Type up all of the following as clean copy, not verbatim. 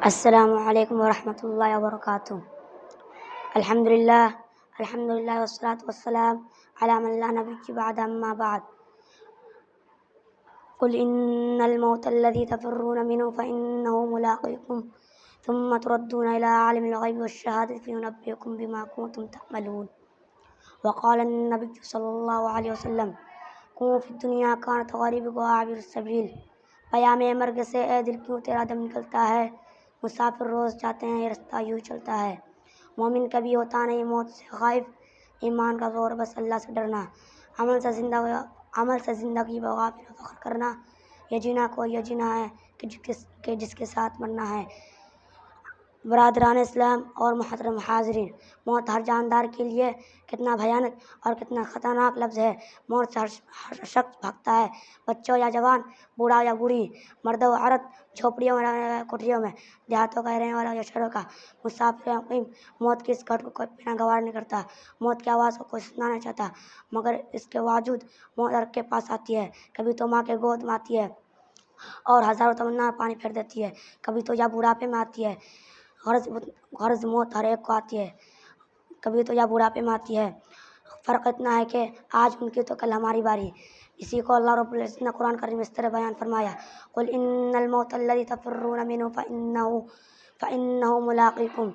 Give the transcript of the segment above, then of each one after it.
السلام علیکم ورحمۃ اللہ وبرکاتہ۔ الحمدللہ والصلاة والسلام علی من لا نبی بعد اما بعد۔ قل ان الموت الذی تفرون منه فإنه ملاقیکم ثم تردون الى عالم الغیب والشہادۃ فینبئکم بما کنتم تعملون۔ وقال النبی صلی اللہ علیہ وسلم کن فی الدنیا کانت غریبک وعابر السبیل۔ پیام مرگ سے اے دل کیوں تیرا دم نکلتا ہے، مسافر روز جاتے ہیں یہ رستہ یوں چلتا ہے۔ مومن کبھی ہوتا نہیں موت سے خائف، ایمان کا زور بس اللہ سے ڈرنا۔ عمل سے زندگی بغافل و فخر کرنا، یہ جینا کوئی یہ جینا ہے کہ جس کے ساتھ مرنا ہے۔ برادران اسلام اور محترم حاضرین، موت ہر جاندار کے لیے کتنا بھیانک اور کتنا خطرناک لفظ ہے۔ موت سے ہر شخص بھاگتا ہے، بچوں یا جوان، بوڑھا یا بوڑھی، مرد و عورت، جھوپڑیوں میں کوٹھریوں میں، دیہاتوں کا رہنے والا یا شہروں کا، مسافر یا مقیم، موت کی اس گھٹ کو کوئی پینا گوار نہیں کرتا۔ موت کی آواز کو کوئی سننا نہیں چاہتا، مگر اس کے باوجود موت ہر کے پاس آتی ہے۔ کبھی تو ماں کے گود میں آتی ہے اور ہزاروں تمنا پانی پھیر دیتی ہے، کبھی تو یا بڑھاپے میں آتی ہے۔ غرض موت ہر ایک کو آتی ہے، کبھی تو یا بڑھاپے میں آتی ہے۔ فرق اتنا ہے کہ آج ان کی تو کل ہماری باری۔ اسی کو اللہ رب العزت نے قرآن کریم میں اس طرح بیان فرمایا، قل ان الموت الذی تفرون منہ فإنہ ملاقیکم۔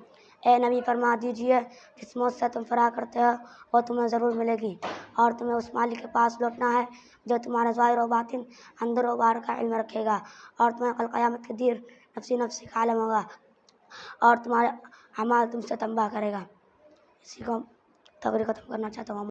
اے نبی فرما دیجئے جس موت سے تم فرار کرتے ہو وہ تمہیں ضرور ملے گی، اور تمہیں اس مالک کے پاس لوٹنا ہے جو تمہارے ظاہر و باطن، اندر و باہر کا علم رکھے گا، اور تمہیں کل قیامت کے دیر نفسی نفسی کا عالم ہوگا، اور تمہارے اعمال تم سے تنباہ کرے گا۔ اسی کو تقریر ختم کرنا چاہتا ہوں۔